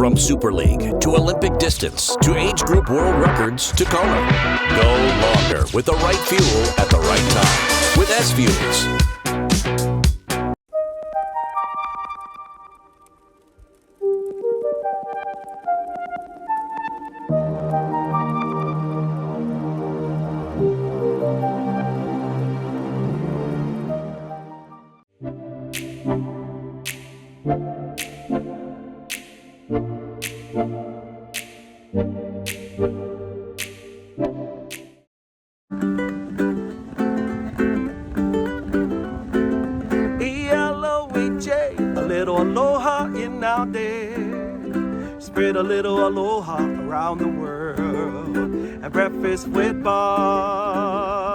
From Super League to Olympic distance to age group world records to Kona. Go longer with the right fuel at the right time with S-Fuels. Spread a little aloha around the world and breakfast with Bob.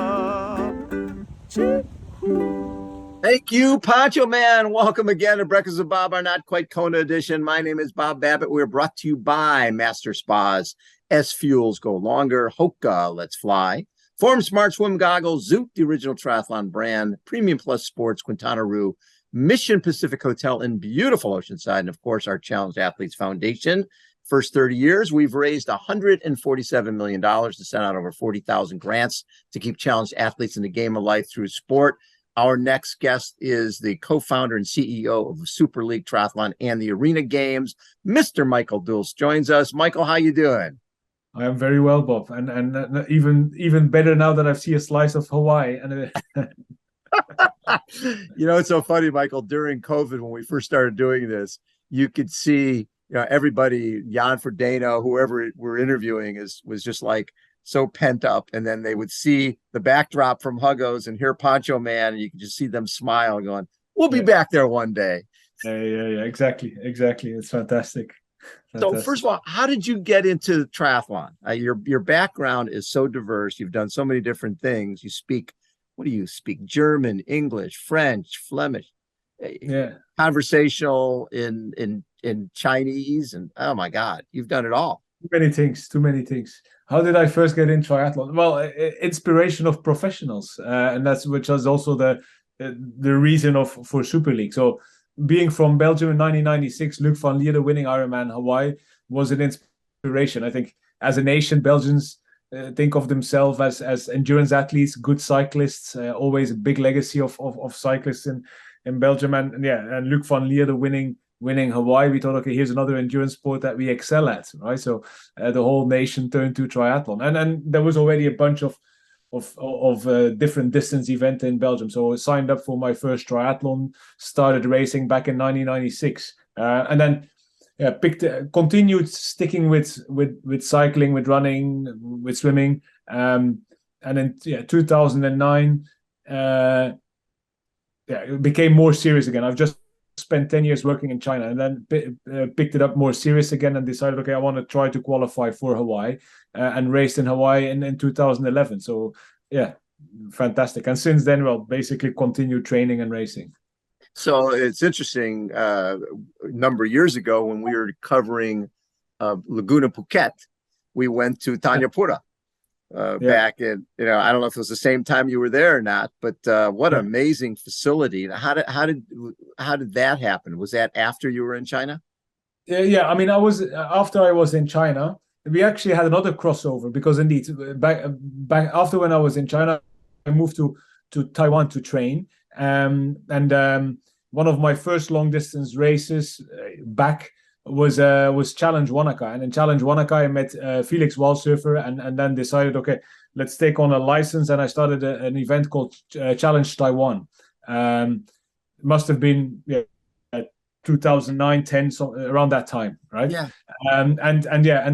Thank you, Poncho Man. Welcome again to Breakfast with Bob, our Not Quite Kona edition. My name is Bob Babbitt. We're brought to you by Master Spas, S-Fuels Go Longer, Hoka, Let's Fly, Form Smart Swim Goggles, Zoot, the original triathlon brand, Premium Plus Sports, Quintana Roo, Mission Pacific Hotel in beautiful Oceanside, and of course, our Challenged Athletes Foundation. First 30 years, we've raised $147 million to send out over 40,000 grants to keep challenged athletes in the game of life through sport. Our next guest is the co-founder and CEO of Super League Triathlon and the Arena Games. Mr. Michael Dhulst joins us. Michael, how you doing? I am very well, Bob, and even better now that I've seen a slice of Hawaii. And You know, it's so funny, Michael. During COVID, when we first started doing this, you could see, everybody, Jan Frodeno, whoever we're interviewing, was just like so pent up. And then they would see the backdrop from Huggos and hear Poncho Man, and you could just see them smile, going, "We'll be back there one day." Yeah, exactly. It's fantastic. So first of all, how did you get into triathlon? Your background is so diverse. You've done so many different things. You speak. What do you speak? German, English, French, Flemish, conversational in Chinese, and oh my God, you've done it all. Too many things. How did I first get in triathlon? Well, inspiration of professionals, and which was also the reason for Super League. So, being from Belgium in 1996, Luc van Lierde winning Ironman Hawaii was an inspiration. I think as a nation, Belgians think of themselves as endurance athletes, good cyclists, always a big legacy of cyclists in Belgium, and Luc van Lierde winning Hawaii. We thought, okay, here's another endurance sport that we excel at, right? So the whole nation turned to triathlon, and there was already a bunch of different distance events in Belgium. So I signed up for my first triathlon, started racing back in 1996, and then continued sticking with cycling, with running, with swimming, and in 2009, it became more serious again. I've just spent 10 years working in China, and then picked it up more serious again, and decided, okay, I want to try to qualify for Hawaii, and raced in Hawaii in 2011. So fantastic. And since then, well, basically continued training and racing. So it's interesting. A number of years ago, when we were covering Laguna Phuket, we went to Thanyapura back in, I don't know if it was the same time you were there or not, but what an amazing facility. How did that happen? Was that after you were in China? Yeah. I mean, after I was in China, we actually had another crossover, because indeed back after when I was in China, I moved to Taiwan to train. One of my first long distance races back was Challenge Wanaka, and in Challenge Wanaka I met Felix Waldsurfer, and then decided, okay, let's take on a license, and I started an event called Challenge Taiwan. Must have been 2009, 10, so around that time, right? Yeah. And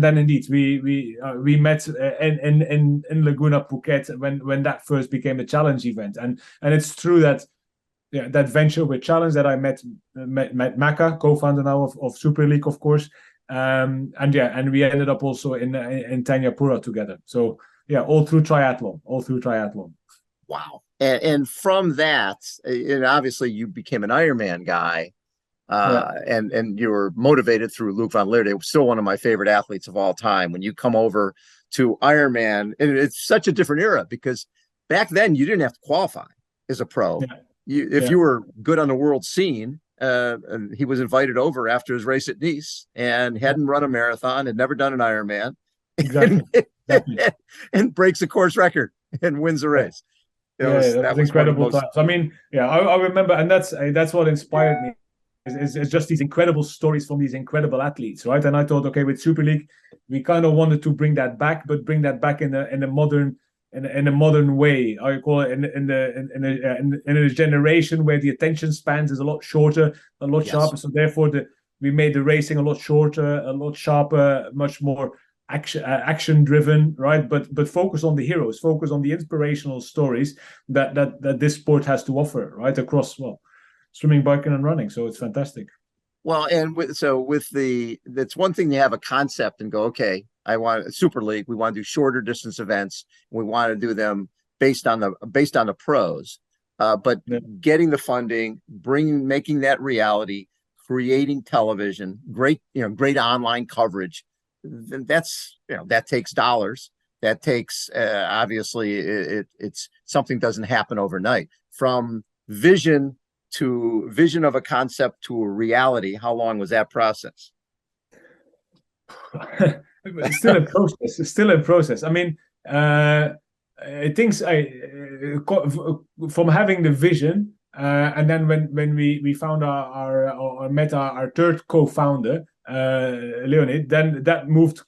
then indeed we met in Laguna Phuket when that first became a challenge event, and it's true that that venture with Challenge that I met Maka, co-founder now of Super League, of course, and we ended up also in Thanyapura together. So all through triathlon. Wow. And from that, obviously you became an Ironman guy. And you were motivated through Luc van Lierde, still one of my favorite athletes of all time. When you come over to Ironman, and it's such a different era, because back then you didn't have to qualify as a pro. If you were good on the world scene, and he was invited over after his race at Nice and hadn't run a marathon, had never done an Ironman, Exactly. Exactly. and breaks a course record and wins the race. That was incredible times. I mean, I remember, and that's what inspired me. Is just these incredible stories from these incredible athletes, right? And I thought, okay, with Super League, we kind of wanted to bring that back, but bring that back in a modern way. I call it in a generation where the attention spans is a lot shorter, a lot sharper. So therefore, we made the racing a lot shorter, a lot sharper, much more action driven, right? But focus on the heroes, focus on the inspirational stories that this sport has to offer, right? Across swimming, biking, and running. So it's fantastic. Well, and that's one thing to have a concept and go, okay, I want a Super League. We want to do shorter distance events. We want to do them based on the pros. But getting the funding, making that reality, creating television, great online coverage. That takes dollars. That takes obviously it's something doesn't happen overnight. From vision of a concept to a reality, how long was that process? It's still a process. It's still a process. I mean, things from having the vision, and then when we found our third co-founder, Leonid, then that moved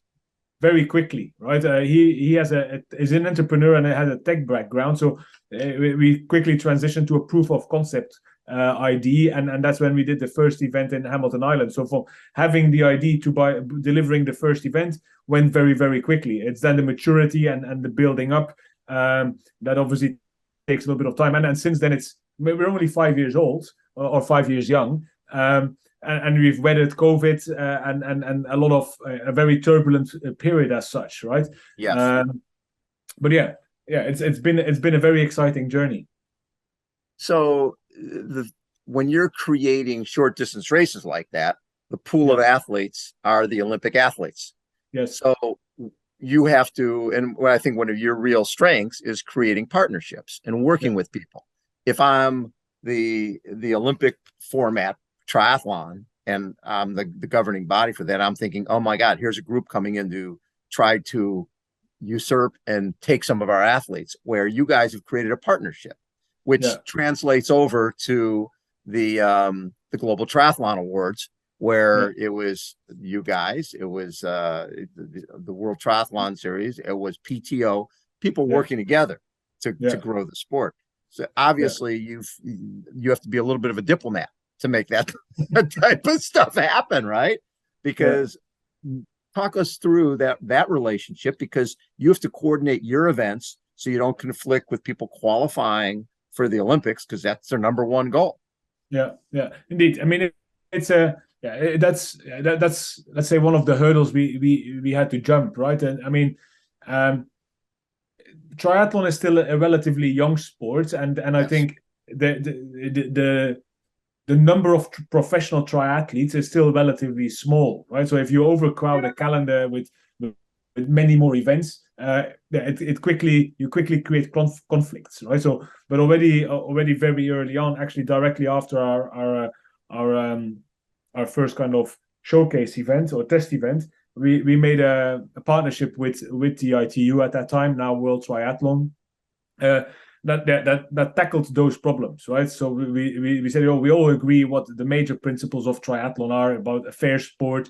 very quickly, right? He is an entrepreneur and has a tech background, so we quickly transitioned to a proof of concept ID, and that's when we did the first event in Hamilton Island. So from having the ID to delivering the first event went very, very quickly. It's then the maturity and the building up that obviously takes a little bit of time. And since then, we're only 5 years old or 5 years young, and we've weathered COVID and a lot of a very turbulent period as such, right? Yes. But it's been a very exciting journey. So when you're creating short distance races like that, the pool of athletes are the Olympic athletes. Yes. So you have to, and what I think one of your real strengths is creating partnerships and working with people. If I'm the Olympic format triathlon and I'm the governing body for that, I'm thinking, oh my God, here's a group coming in to try to usurp and take some of our athletes, where you guys have created a partnership, which translates over to the Global Triathlon Awards, where it was you guys, it was the World Triathlon Series, it was PTO, people working together to grow the sport. So obviously you have to be a little bit of a diplomat to make that type of stuff happen, right? Because talk us through that relationship, because you have to coordinate your events so you don't conflict with people qualifying for the Olympics, because that's their number one goal. Yeah, indeed. I mean, that's let's say one of the hurdles we had to jump, right? And I mean, triathlon is still a relatively young sport, and I think the number of professional triathletes is still relatively small, right? So if you overcrowd a calendar with many more events, you quickly create conflicts, right? So, but already very early on, actually directly after our first kind of showcase event or test event, we made a partnership with the ITU at that time, now World Triathlon, that tackled those problems, right? So we said, we all agree what the major principles of triathlon are about a fair sport,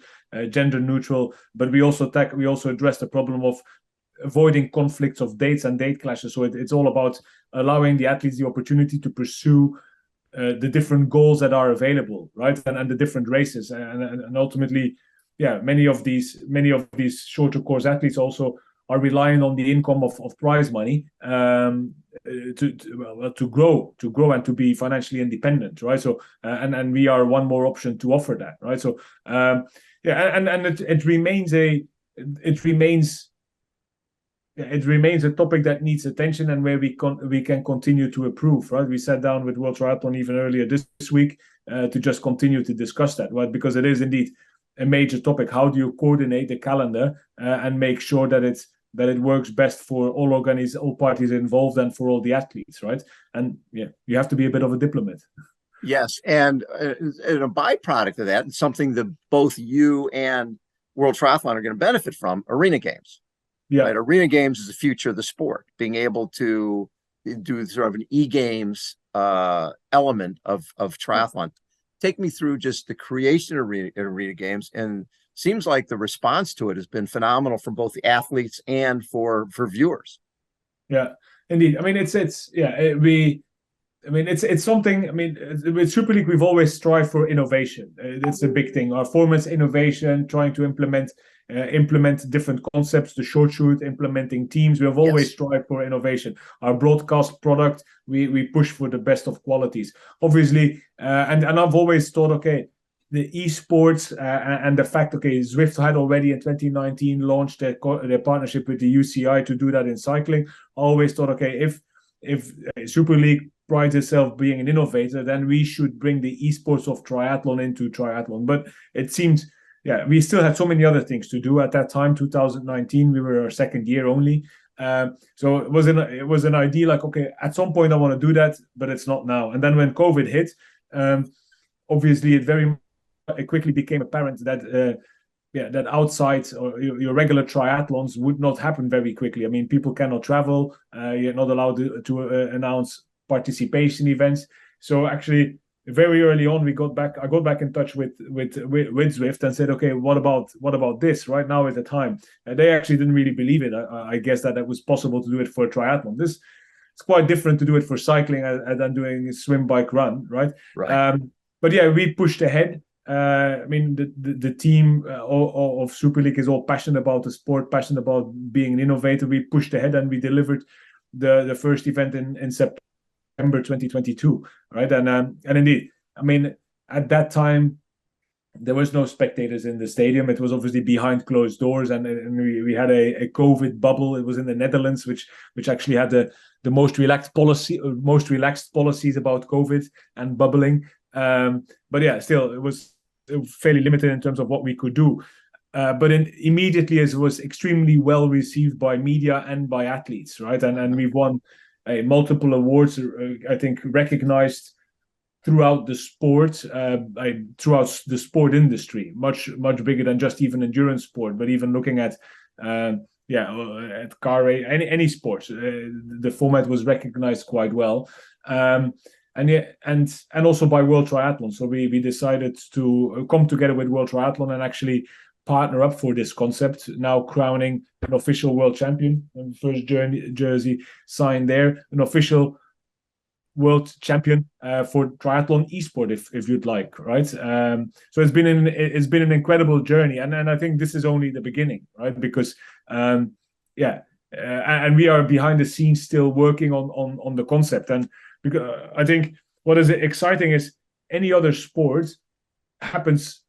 gender neutral, but we also address the problem of avoiding conflicts of dates and date clashes. So it's all about allowing the athletes the opportunity to pursue the different goals that are available, right? And the different races, and ultimately, many of these shorter course athletes also are relying on the income of prize money to grow and to be financially independent, right? So and we are one more option to offer that, right? So it remains a topic that needs attention, and where we can continue to improve, right? We sat down with World Triathlon even earlier this week to just continue to discuss that, right? Because it is indeed a major topic. How do you coordinate the calendar and make sure that it works best for all parties involved and for all the athletes, right? And you have to be a bit of a diplomat. Yes, and a byproduct of that, and something that both you and World Triathlon are going to benefit from, Arena Games. Yeah. Right, Arena Games is the future of the sport. Being able to do sort of an e-games element of triathlon. Take me through just the creation of Arena Games, and seems like the response to it has been phenomenal from both the athletes and for viewers. Yeah, indeed. I mean, it's something. I mean, with Super League, we've always strived for innovation. It's a big thing. Our format's innovation, trying to implement different concepts, the short shoot, implementing teams. We have always strived for innovation. Our broadcast product, we push for the best of qualities. Obviously, and I've always thought, okay, the esports and the fact, okay, Zwift had already in 2019 launched their partnership with the UCI to do that in cycling. I always thought, okay, if Super League prides itself being an innovator, then we should bring the esports of triathlon into triathlon. But it seemed, we still had so many other things to do at that time. 2019, we were our second year only. So it was an idea like, okay, at some point I want to do that, but it's not now. And then when COVID hit, obviously it quickly became apparent that that outside or your regular triathlons would not happen very quickly. I mean, people cannot travel. You're not allowed to announce participation events. So actually, very early on, I got back in touch with Zwift and said, okay, what about this? Right now is the time. They actually didn't really believe it. I guess that it was possible to do it for a triathlon. It's quite different to do it for cycling than doing a swim, bike, run, right? Right. But yeah, we pushed ahead. I mean, the team of Super League is all passionate about the sport, passionate about being an innovator. We pushed ahead and we delivered the first event in September 2022, right? And indeed, I mean, at that time, there was no spectators in the stadium. It was obviously behind closed doors, and we had a COVID bubble. It was in the Netherlands, which actually had the most relaxed policies about COVID and bubbling. But yeah, still, it was fairly limited in terms of what we could do. But immediately, it was extremely well received by media and by athletes, right? And we've won multiple awards, I think, recognized throughout the sport, throughout the sport industry, much bigger than just even endurance sport, but even looking at at car race, any sports, the format was recognized quite well, and also by World Triathlon. So we decided to come together with World Triathlon and actually partner up for this concept, now crowning an official world champion. First jersey signed there, an official world champion for triathlon esport, if you'd like, right? So it's been an incredible journey, and I think this is only the beginning, right? Because and we are behind the scenes still working on the concept, and because I think what is exciting is any other sport happens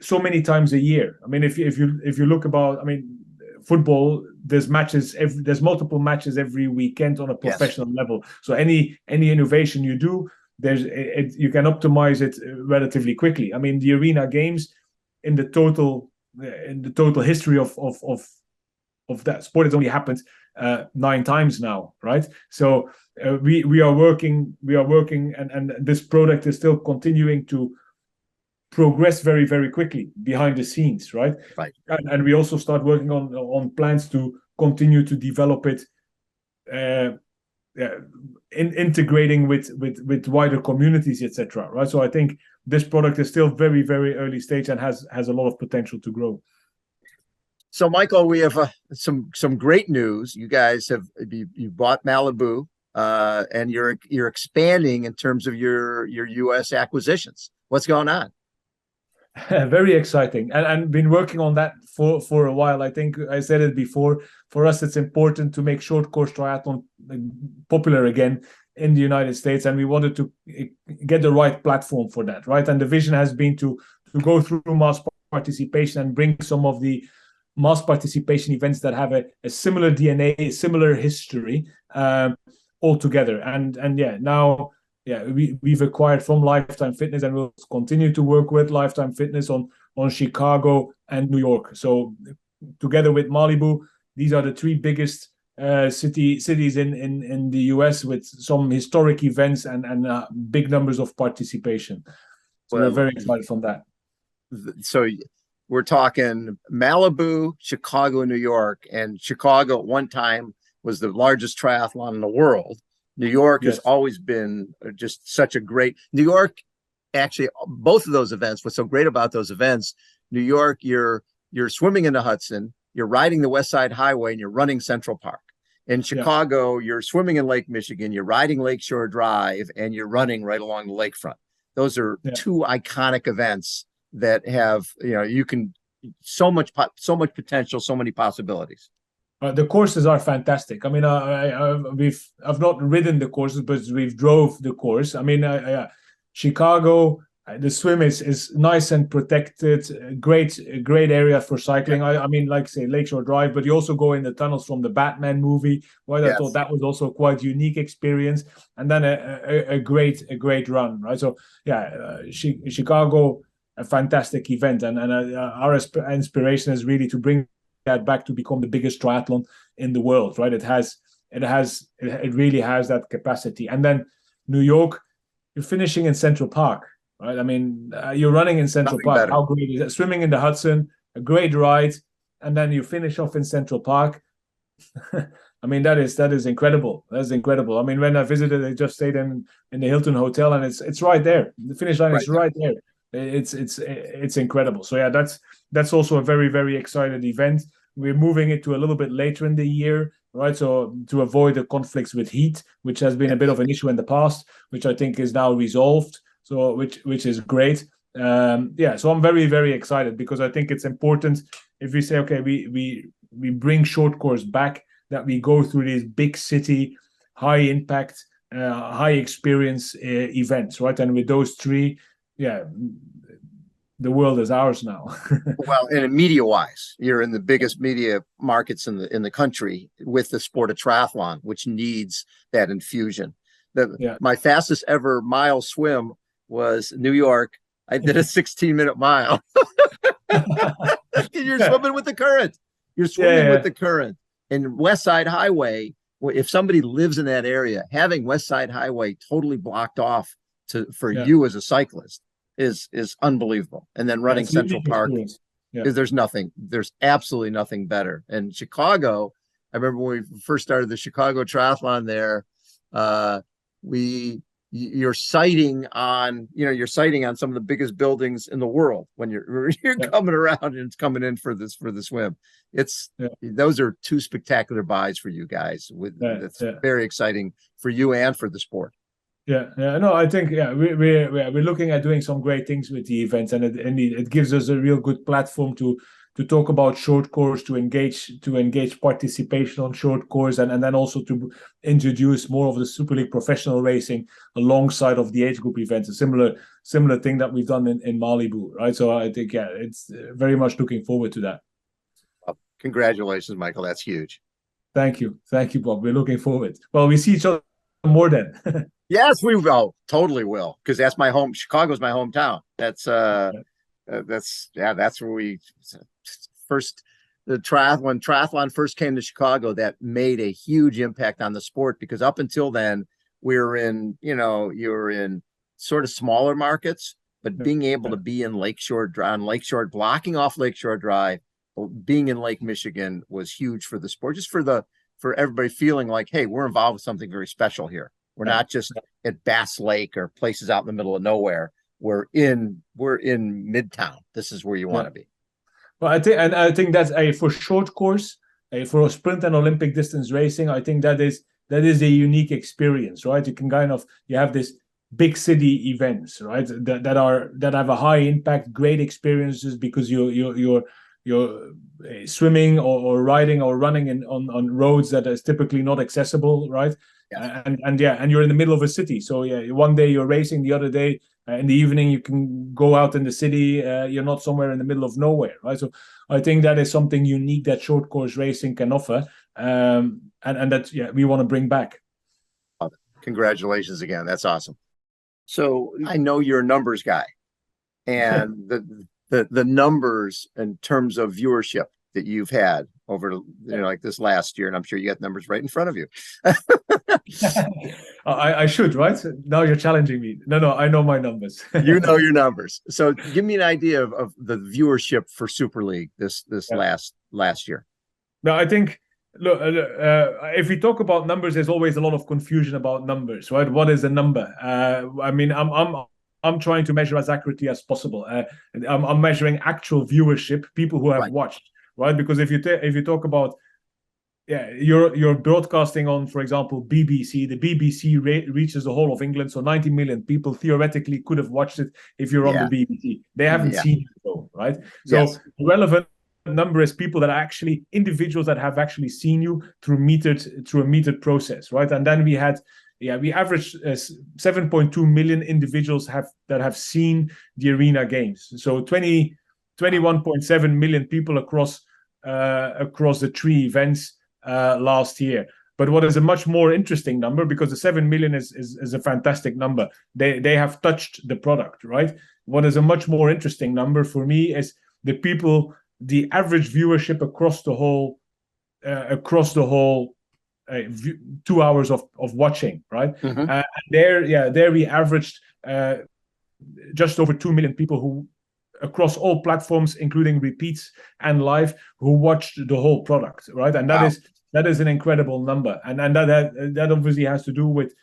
so many times a year. I mean, if you look about, I mean, football, there's multiple matches every weekend on a professional level. So any innovation you do, you can optimize it relatively quickly. I mean, the Arena Games in the total history of that sport, it's only happened 9 times now, right? So we are working, and this product is still continuing to progress very, very quickly behind the scenes, right? Right. And we also start working on plans to continue to develop it, integrating with wider communities, etc. Right. So I think this product is still very, very early stage and has a lot of potential to grow. So, Michael, we have some great news. You guys you bought Malibu, and you're expanding in terms of your U.S. acquisitions. What's going on? Very exciting, and been working on that for a while. I think I said it before. For us, it's important to make short course triathlon popular again in the United States, and we wanted to get the right platform for that, right? And the vision has been to go through mass participation and bring some of the mass participation events that have a similar DNA, a similar history, all together. And now. Yeah, we've acquired from Lifetime Fitness, and we'll continue to work with Lifetime Fitness on Chicago and New York. So together with Malibu, these are the 3 biggest cities in the US with some historic events and big numbers of participation. So we're very excited from that. So we're talking Malibu, Chicago, New York, and Chicago at one time was the largest triathlon in the world. New York has always been just such a great New York. Actually, both of those events, what's so great about those events, New York, you're swimming in the Hudson, you're riding the West Side Highway, and you're running Central Park. In Chicago, you're swimming in Lake Michigan, you're riding Lakeshore Drive, and you're running right along the lakefront. Those are two iconic events that have, you can so much potential, so many possibilities. The courses are fantastic. I mean, I've not ridden the courses, but we've drove the course. I mean, Chicago, the swim is nice and protected. Great area for cycling. I mean, like say Lakeshore Drive, but you also go in the tunnels from the Batman movie. Well, I thought that was also quite unique experience. And then a great run, right? So Chicago, a fantastic event, and our inspiration is really to bring that back to become the biggest triathlon in the world, right? It really has that capacity. And then New York, you're finishing in Central Park, right? I mean, you're running in Central Park. Better. How great is that? Swimming in the Hudson, a great ride, and then you finish off in Central Park. I mean, that is incredible. That's incredible. I mean, when I visited, I just stayed in the Hilton Hotel, and it's right there. The finish line is right there. It's incredible. So that's also a very, very excited event. We're moving it to a little bit later in the year, right? So to avoid the conflicts with heat, which has been a bit of an issue in the past, which I think is now resolved. So which is great. So I'm very, very excited because I think it's important if we say, okay, we bring short course back, that we go through these big city, high impact, high experience events, right? And with those three, the world is ours now. Well, and media-wise, you're in the biggest media markets in the country with the sport of triathlon, which needs that infusion. My fastest ever mile swim was New York. I did a 16-minute mile. You're swimming with the current. You're swimming with the current. And West Side Highway, if somebody lives in that area, having West Side Highway totally blocked off for you as a cyclist is unbelievable. And then running Central Park, there's absolutely nothing better. And Chicago, I remember when we first started the Chicago Triathlon there, you're sighting on some of the biggest buildings in the world when you're coming around and it's coming in for the swim. Those are two spectacular buys for you guys. That's very exciting for you and for the sport. No, I think we're looking at doing some great things with the events, and it gives us a real good platform to talk about short course, to engage participation on short course, and then also to introduce more of the Super League professional racing alongside of the age group events, a similar thing that we've done in Malibu, right? So I think it's very much looking forward to that. Congratulations, Michael. That's huge. Thank you, Bob. We're looking forward. Well, we see each other more then. Yes, we will. Totally will, because that's my home. Chicago's my hometown. That's where we first, when triathlon first came to Chicago, that made a huge impact on the sport, because up until then you were in sort of smaller markets, but being able to be in Lakeshore, blocking off Lakeshore Drive, being in Lake Michigan was huge for the sport, just for everybody feeling like, hey, we're involved with something very special here. We're not just at Bass Lake or places out in the middle of nowhere. We're in Midtown. This is where you want to be. Well, I think that's for short course, for a sprint and Olympic distance racing. I think that is a unique experience, right? You have this big city events, right? That have a high impact, great experiences, because you're swimming or riding or running on roads that is typically not accessible, right? Yes. And you're in the middle of a city. So one day you're racing, the other day in the evening you can go out in the city. You're not somewhere in the middle of nowhere, right? So I think that is something unique that short course racing can offer, and that we want to bring back. Congratulations again. That's awesome. So I know you're a numbers guy, and the numbers in terms of viewership that you've had over like this last year, and I'm sure you got numbers right in front of you. I should, right? Now you're challenging me. No, I know my numbers. You know your numbers. So give me an idea of the viewership for Super League this last year. No, I think, look, if we talk about numbers, there's always a lot of confusion about numbers, right? What is a number? I mean, I'm trying to measure as accurately as possible. I'm measuring actual viewership, people who have watched, right? Because if you talk about, you're broadcasting on, for example, BBC. The BBC reaches the whole of England, so 90 million people theoretically could have watched it if you're on the BBC. They haven't seen it though, right? So relevant number is people that are actually individuals that have actually seen you through a metered process, right? And then we averaged 7.2 million individuals that have seen the Arena Games. So 21.7 million people across the 3 events last year. But what is a much more interesting number, because the 7 million is a fantastic number. They have touched the product, right? What is a much more interesting number for me is the average viewership across the whole 2 hours of watching, right? Mm-hmm. There we averaged just over 2 million people who, across all platforms, including repeats and live, who watched the whole product, right? And that is an incredible number, and that obviously has to do with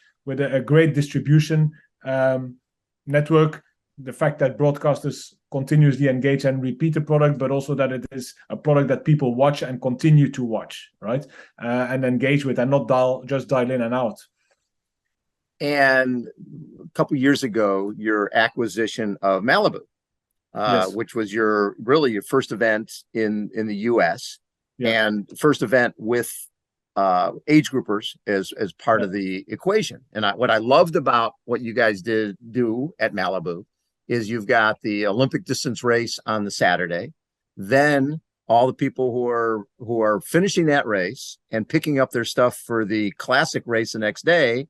a great distribution network, the fact that broadcasters continuously engage and repeat the product, but also that it is a product that people watch and continue to watch, right? And engage with, and not just dial in and out. And a couple of years ago, your acquisition of Malibu, which was your first event in the US, and first event with age groupers as part of the equation. And what I loved about what you guys do at Malibu is you've got the Olympic distance race on the Saturday, then all the people who are finishing that race and picking up their stuff for the classic race the next day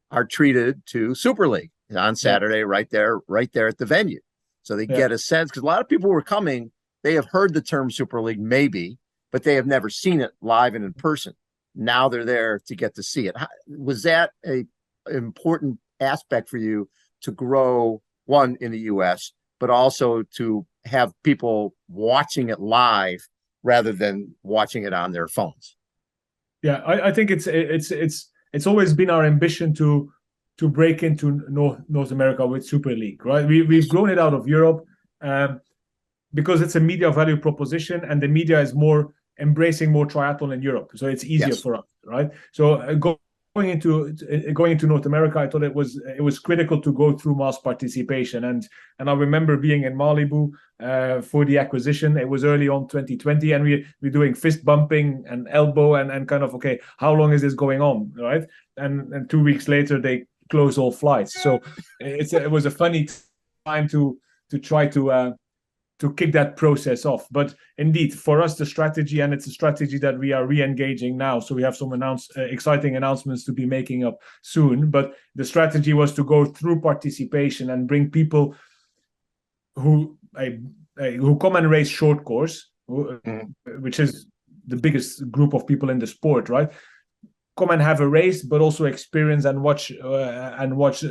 are treated to Super League on Saturday, right there at the venue. So they get a sense, because a lot of people who are coming, they have heard the term Super League maybe, but they have never seen it live and in person. Now they're there to get to see it. Was that an important aspect for you to grow, one, in the US, but also to have people watching it live rather than watching it on their phones? Yeah, I think it's always been our ambition to break into North America with Super League, right? We've grown it out of Europe because it's a media value proposition, and the media is embracing more triathlon in Europe, so it's easier for us, right? So going into North America, I thought it was critical to go through mass participation, and I remember being in Malibu for the acquisition. It was early on 2020, and we're doing fist bumping and elbow and kind of, okay, how long is this going on, right? And 2 weeks later they close all flights. So it was a funny time to try to kick that process off. But indeed, for us, the strategy, and it's a strategy that we are re-engaging now. So we have some exciting announcements to be making up soon. But the strategy was to go through participation and bring people who come and race short course, which is the biggest group of people in the sport, right? Come and have a race, but also experience and watch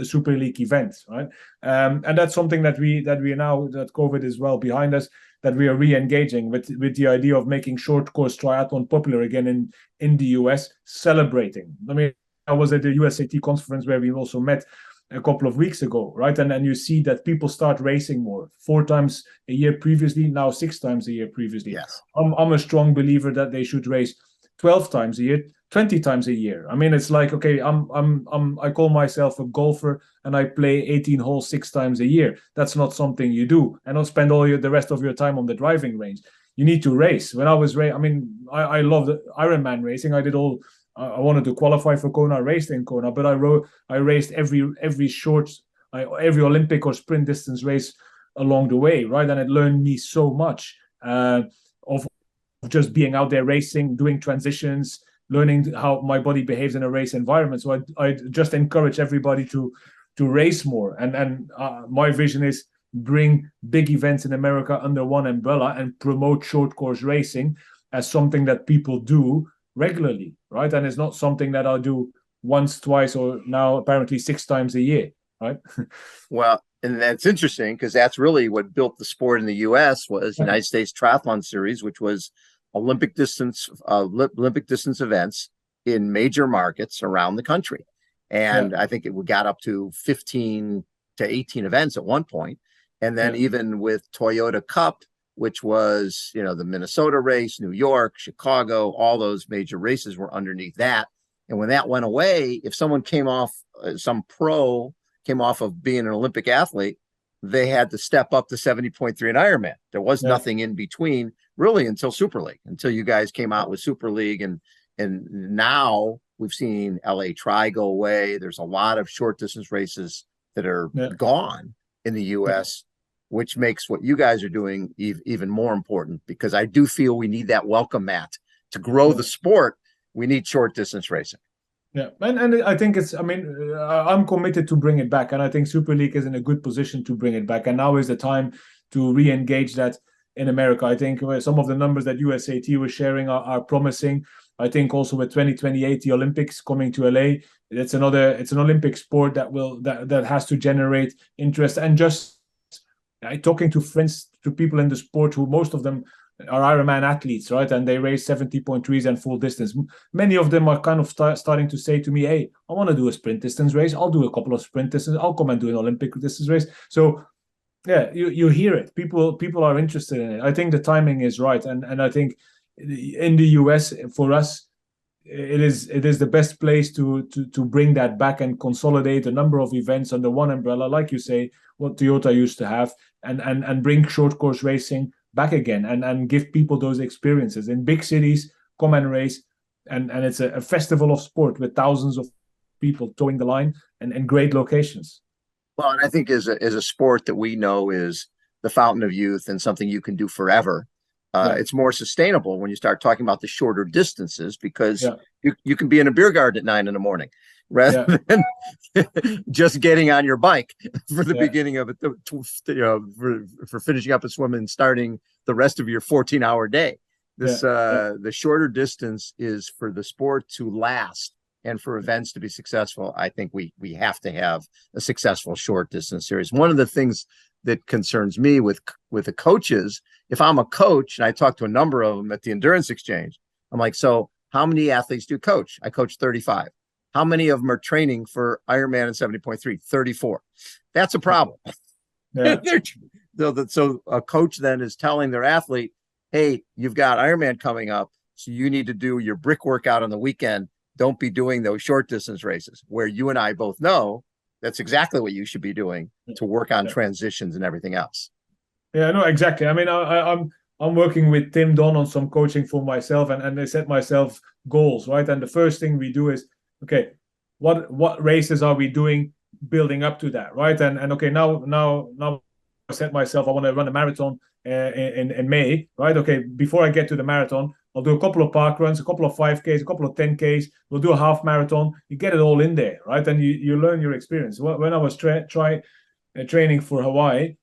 Super League events, right? And that's something that we now, that COVID is well behind us, that we are re-engaging with the idea of making short course triathlon popular again in the US, celebrating. I mean, I was at the USAT conference where we also met a couple of weeks ago, right? And then you see that people start racing more, 4 times a year previously, now 6 times a year previously. Yes. I'm a strong believer that they should race 12 times a year, 20 times a year. I mean, it's like, okay, I call myself a golfer and I play 18 holes 6 times a year. That's not something you do, and don't spend the rest of your time on the driving range. You need to race. When I was I loved Ironman racing. I wanted to qualify for Kona. I raced in Kona, but I raced every short, every Olympic or sprint distance race along the way, right? And it learned me so much of just being out there racing, doing transitions, learning how my body behaves in a race environment. So I just encourage everybody to race more. And my vision is bring big events in America under one umbrella and promote short course racing. as something that people do regularly, right? And it's not something that I'll do once, twice, or now apparently 6 times a year, right? Well, and that's interesting because that's really what built the sport in the U.S. was United States Triathlon Series, which was Olympic distance events in major markets around the country. And I think it got up to 15 to 18 events at one point. And then even with Toyota Cup, which was, the Minnesota race, New York, Chicago, all those major races were underneath that. And when that went away, if someone came off, some pro came off of being an Olympic athlete, they had to step up to 70.3 and Ironman. There was nothing in between really until Super League, until you guys came out with Super League. And now we've seen LA Tri go away. There's a lot of short distance races that are gone in the US, which makes what you guys are doing even more important, because I do feel we need that welcome mat to grow the sport. We need short distance racing. Yeah, and I think I'm committed to bring it back, and I think Super League is in a good position to bring it back. And now is the time to re-engage that in America. I think some of the numbers that USAT was sharing are promising. I think also with 2028, the Olympics coming to LA, it's an Olympic sport that has to generate interest. And just talking to friends, to people in the sport who most of them are Ironman athletes, right? And they race 70.3s and full distance. Many of them are kind of starting to say to me, hey, I want to do a sprint distance race. I'll do a couple of sprint distance. I'll come and do an Olympic distance race. So yeah, you hear it. People are interested in it. I think the timing is right. And I think in the US, for us, it is the best place to bring that back and consolidate a number of events under one umbrella, like you say, what Toyota used to have, and bring short course racing back again, and give people those experiences in big cities. Come and race, and it's a festival of sport with thousands of people towing the line and great locations. Well, and I think as a sport that we know is the fountain of youth and something you can do forever, it's more sustainable when you start talking about the shorter distances, because you can be in a beer garden at 9 a.m. rather than just getting on your bike for the beginning of it, for finishing up a swim and starting the rest of your 14-hour day. The shorter distance is for the sport to last and for events to be successful. I think we have to have a successful short distance series. One of the things that concerns me with the coaches, if I'm a coach and I talk to a number of them at the Endurance Exchange, I'm like, so how many athletes do you coach? I coach 35. How many of them are training for Ironman and 70.3? 34. That's a problem. So a coach then is telling their athlete, hey, you've got Ironman coming up, so you need to do your brick workout on the weekend. Don't be doing those short distance races, where you and I both know that's exactly what you should be doing to work on transitions and everything else. Yeah, no, exactly. I mean, I'm working with Tim Don on some coaching for myself, and I set myself goals, right? And the first thing we do is, okay, what races are we doing building up to that, right? And okay, now I set myself, I want to run a marathon in May, right? Okay, before I get to the marathon, I'll do a couple of park runs, a couple of 5Ks, a couple of 10Ks. We'll do a half marathon. You get it all in there, right? And you learn your experience. When I was training for Hawaii,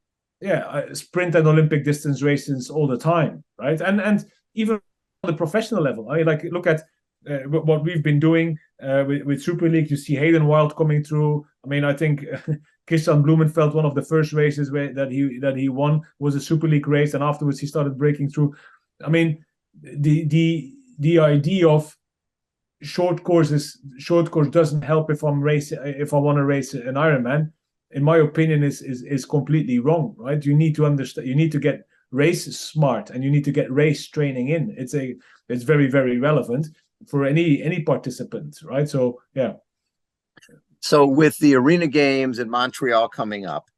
I sprint and Olympic distance races all the time, right? And even on the professional level, I like look at what we've been doing with Super League. You see Hayden Wild coming through. I mean, I think Christian Blumenfeld, one of the first races that he won was a Super League race, and afterwards he started breaking through. I mean, the idea of short course doesn't help if I want to race an Ironman, in my opinion, is completely wrong, right? You need to understand, you need to get race smart, and you need to get race training in. It's very, very relevant for any participant, right? So So with the Arena Games in Montreal coming up,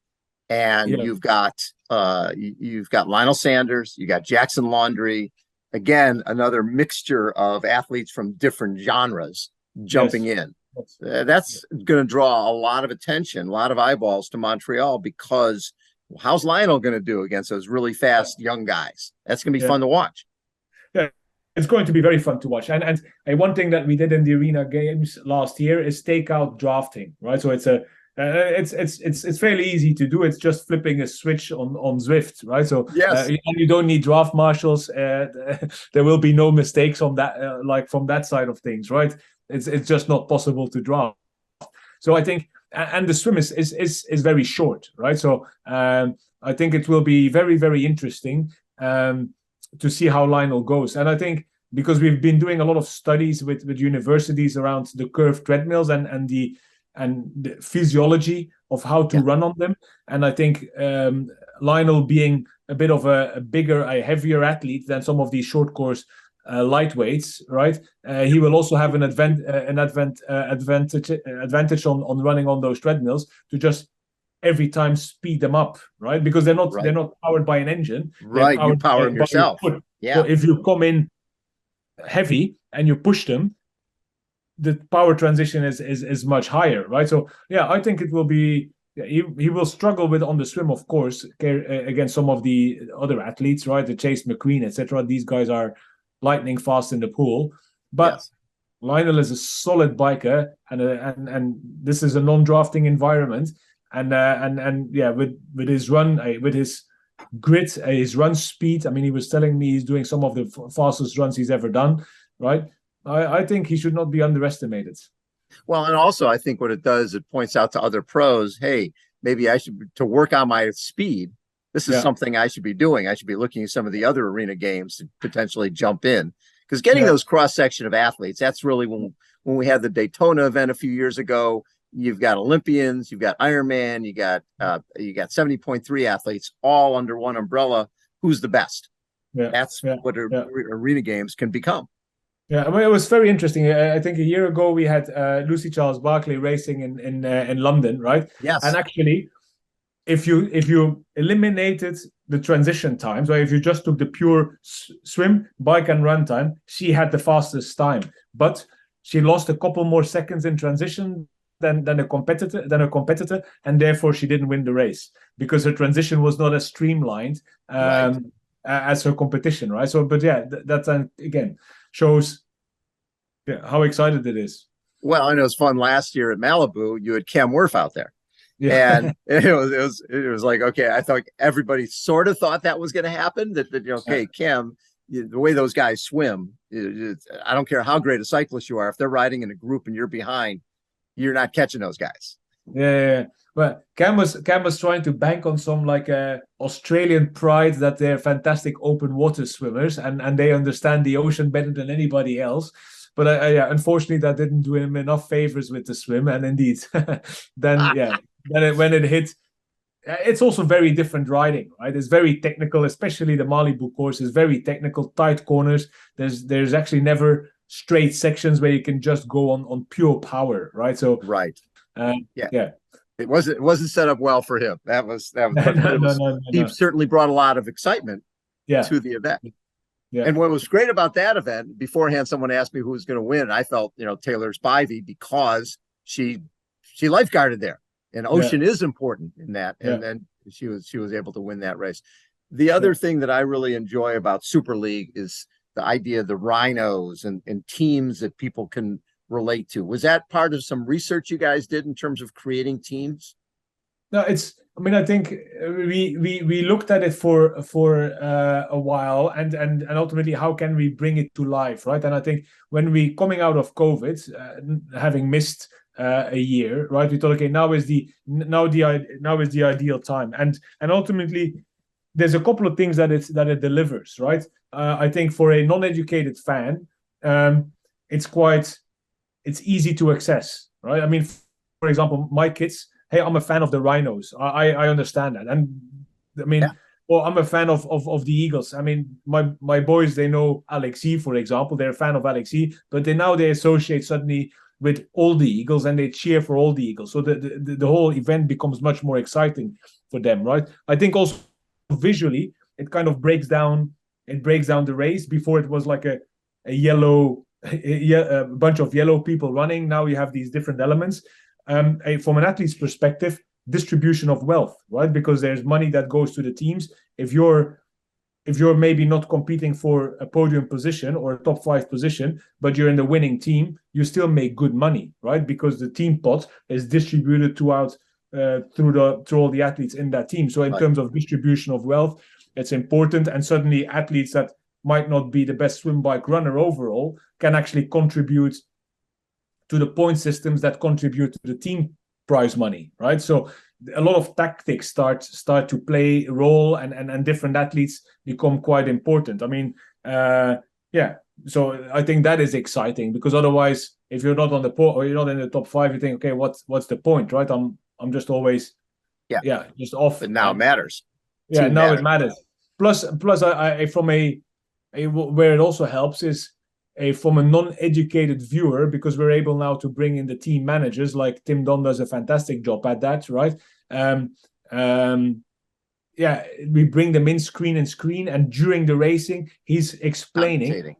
and you've got Lionel Sanders, you got Jackson Laundry, again, another mixture of athletes from different genres jumping in. That's going to draw a lot of attention, a lot of eyeballs to Montreal, because how's Lionel going to do against those really fast young guys? That's going to be fun to watch. Yeah, it's going to be very fun to watch. And one thing that we did in the Arena Games last year is take out drafting, right? So It's fairly easy to do. It's just flipping a switch on Zwift, right? So Yes. you don't need draft marshals. There will be no mistakes on that, like from that side of things, right? It's just not possible to draft. So I think, and the swim is very short, right? So I think it will be very, very interesting to see how Lionel goes. And I think because we've been doing a lot of studies with universities around the curved treadmills and the physiology of how to run on them. And I think Lionel, being a bit of a bigger, a heavier athlete than some of these short course lightweights, right? He will also have an advantage on running on those treadmills to just every time speed them up, right? Because they're not powered by an engine, right? You power them yourself. Yeah. So if you come in heavy and you push them, the power transition is much higher, right? So yeah, I think it will be. He will struggle with on the swim, of course, against some of the other athletes, right? The Chase McQueen, etc. These guys are lightning fast in the pool, but Lionel is a solid biker, and this is a non-drafting environment, and yeah, with his run, with his grit, his run speed. I mean, he was telling me he's doing some of the fastest runs he's ever done, right? I think he should not be underestimated. Well, and also I think what it does, it points out to other pros, hey, maybe I should, to work on my speed, this is something I should be doing. I should be looking at some of the other arena games to potentially jump in. Because getting those cross-section of athletes, that's really when we had the Daytona event a few years ago. You've got Olympians, you've got Ironman, you got 70.3 athletes all under one umbrella. Who's the best? That's what arena games can become. Yeah, I mean, it was very interesting. I think a year ago we had Lucy Charles Barkley racing in London, right? Yes. And actually, if you eliminated the transition times, or if you just took the pure swim, bike, and run time, she had the fastest time, but she lost a couple more seconds in transition than a competitor, and therefore she didn't win the race because her transition was not as streamlined as her competition, right? So, but yeah, that's again shows how excited it is. Well, I know it was fun last year at Malibu. You had Cam Worth out there. And it was like, okay, I thought everybody sort of thought that was going to happen. That okay, Cam, the way those guys swim, I don't care how great a cyclist you are. If they're riding in a group and you're behind, you're not catching those guys. Yeah. But Cam was trying to bank on some like Australian pride that they're fantastic open water swimmers and they understand the ocean better than anybody else. But unfortunately, that didn't do him enough favors with the swim. And indeed, when it hit, it's also very different riding, right? It's very technical, especially the Malibu course is very technical, tight corners. There's actually never straight sections where you can just go on pure power, right? So It wasn't set up well for him. He certainly brought a lot of excitement to the event. Yeah. And what was great about that event, beforehand, someone asked me who was going to win. I felt, Taylor Spivey, because she lifeguarded there, and ocean is important in that. And then she was able to win that race. The other thing that I really enjoy about Super League is the idea of the rhinos and teams that people can relate to. Was that part of some research you guys did in terms of creating teams? No, I think we looked at it for a while and ultimately how can we bring it to life, right? And I think when we coming out of COVID, having missed a year, right, we thought, okay, now is the ideal time, and ultimately there's a couple of things that it delivers, right? I think for a non-educated fan, it's easy to access, right? I mean, for example, my kids, hey, I'm a fan of the Rhinos. I understand that. And I mean, well, I'm a fan of the Eagles. I mean, my boys, they know Alexi, for example. They're a fan of Alexi, but they associate suddenly with all the Eagles and they cheer for all the Eagles. So the whole event becomes much more exciting for them, right? I think also visually, it kind of breaks down the race. Before it was like a bunch of yellow people running. Now you have these different elements. From an athlete's perspective, distribution of wealth, right? Because there's money that goes to the teams. If you're if you're maybe not competing for a podium position or a top 5 position, but you're in the winning team, you still make good money, right? Because the team pot is distributed throughout through all the athletes in that team. So in terms of distribution of wealth, it's important. And suddenly athletes that might not be the best swim bike runner overall can actually contribute to the point systems that contribute to the team prize money, right? So a lot of tactics start to play a role, and different athletes become quite important. I mean, so I think that is exciting, because otherwise, if you're not on the or you're not in the top 5, you think, okay, what's the point, right? I'm just always just off. But now it matters. Yeah, now it matters. Plus, I from a where it also helps is from a non-educated viewer, because we're able now to bring in the team managers, like Tim Don does a fantastic job at that, right? We bring them in screen, and during the racing, he's explaining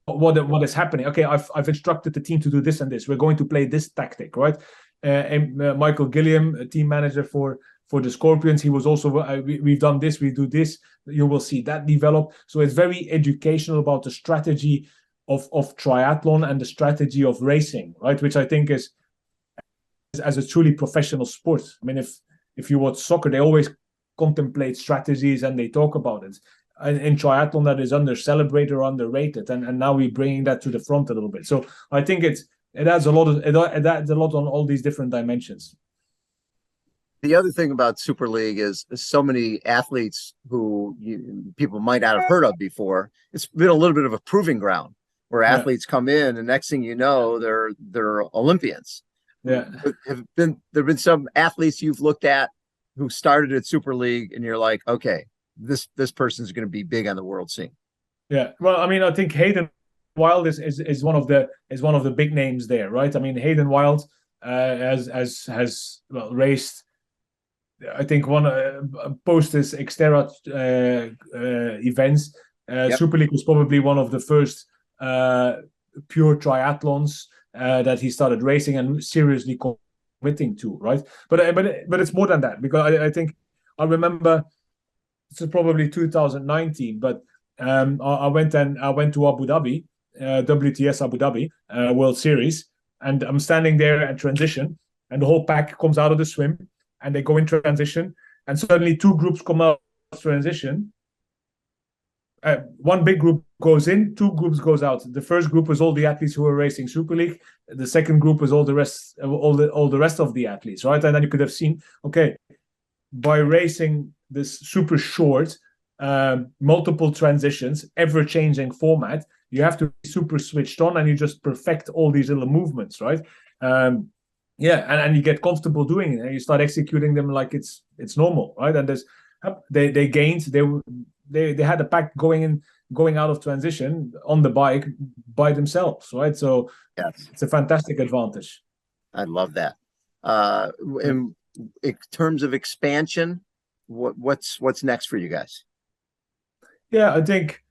what is happening. Okay, I've instructed the team to do this and this. We're going to play this tactic, right? And Michael Gilliam, a team manager for the Scorpions, he was also, we've done this, we do this, you will see that develop. So it's very educational about the strategy of triathlon and the strategy of racing, right? Which I think is as a truly professional sport. I mean, if you watch soccer, they always contemplate strategies and they talk about it. And in triathlon, that is under-celebrated or underrated, and now we're bringing that to the front a little bit. So I think it adds a lot on all these different dimensions. The other thing about Super League is so many athletes who people might not have heard of before. It's been a little bit of a proving ground where athletes come in, and next thing you know, they're Olympians. Yeah, there've been some athletes you've looked at who started at Super League, and you're like, okay, this person's going to be big on the world scene. Yeah, well, I mean, I think Hayden Wild is one of the big names there, right? I mean, Hayden Wild has raced. I think one post his Xterra events. Super League was probably one of the first pure triathlons that he started racing and seriously committing to, right? But it's more than that, because I think I remember it's probably 2019, but I went to Abu Dhabi, WTS Abu Dhabi World Series, and I'm standing there at transition, and the whole pack comes out of the swim, and they go in transition, and suddenly 2 groups come out of transition. One big group goes in, 2 groups goes out. The first group was all the athletes who were racing Super League. The second group was all the rest of the athletes, right? And then you could have seen, okay, by racing this super short, multiple transitions, ever-changing format, you have to be super switched on, and you just perfect all these little movements, right? And you get comfortable doing it, and you start executing them like it's normal, right? And they had a pack going out of transition on the bike by themselves, right? So it's a fantastic advantage. I love that. In terms of expansion, what's next for you guys? Yeah, I think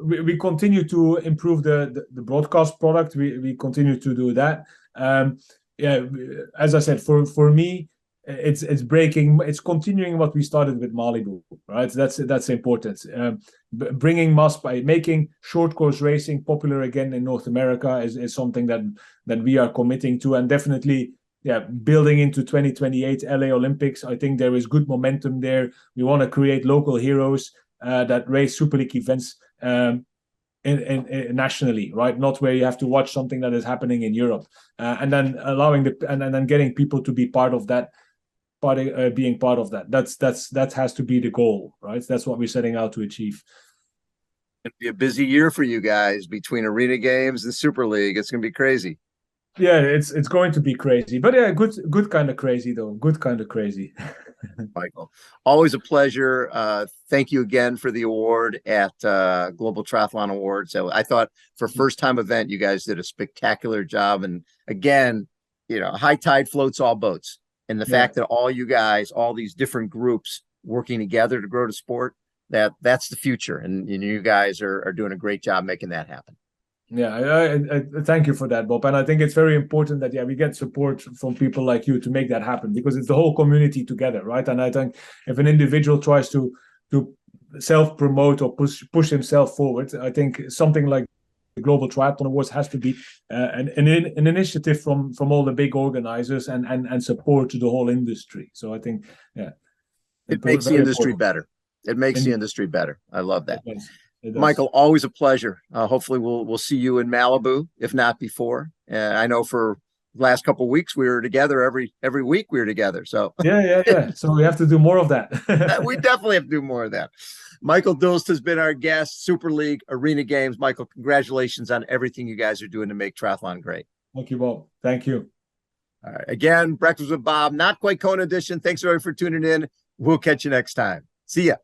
we continue to improve the broadcast product. We continue to do that. As I said, for me, it's continuing what we started with Malibu, right? That's important. Bringing by making short course racing popular again in North America is something that we are committing to, and definitely building into 2028 LA Olympics. I think there is good momentum there. We want to create local heroes that race Super League events in nationally, right? Not where you have to watch something that is happening in Europe, and then and then getting people to be part of that. Being part of that has to be the goal, right? That's what we're setting out to achieve. It'll be a busy year for you guys between Arena Games and Super League. It's going to be crazy. Yeah, it's going to be crazy, but good kind of crazy though. Good kind of crazy. Michael, always a pleasure. Thank you again for the award at Global Triathlon Awards. So I thought for first time event, you guys did a spectacular job. And again, high tide floats all boats. And the fact that all you guys, all these different groups working together to grow the sport, that's the future. And you guys are doing a great job making that happen. Yeah, I thank you for that, Bob. And I think it's very important that we get support from people like you to make that happen, because it's the whole community together, right? And I think if an individual tries to self-promote or push himself forward. I think something like the Global Triathlon Awards has to be an initiative from all the big organizers and support to the whole industry. So I think, it makes the industry better. It makes the industry better. I love that. It does. Michael, always a pleasure. Hopefully we'll see you in Malibu, if not before. I know for the last couple of weeks we were together every week we were together. So yeah. So we have to do more of that. We definitely have to do more of that. Michael Dhulst has been our guest. Super League, Arena Games. Michael, congratulations on everything you guys are doing to make triathlon great. Thank you, Bob. Thank you. All right. Again, Breakfast with Bob, Not Quite Kona edition. Thanks everybody for tuning in. We'll catch you next time. See ya.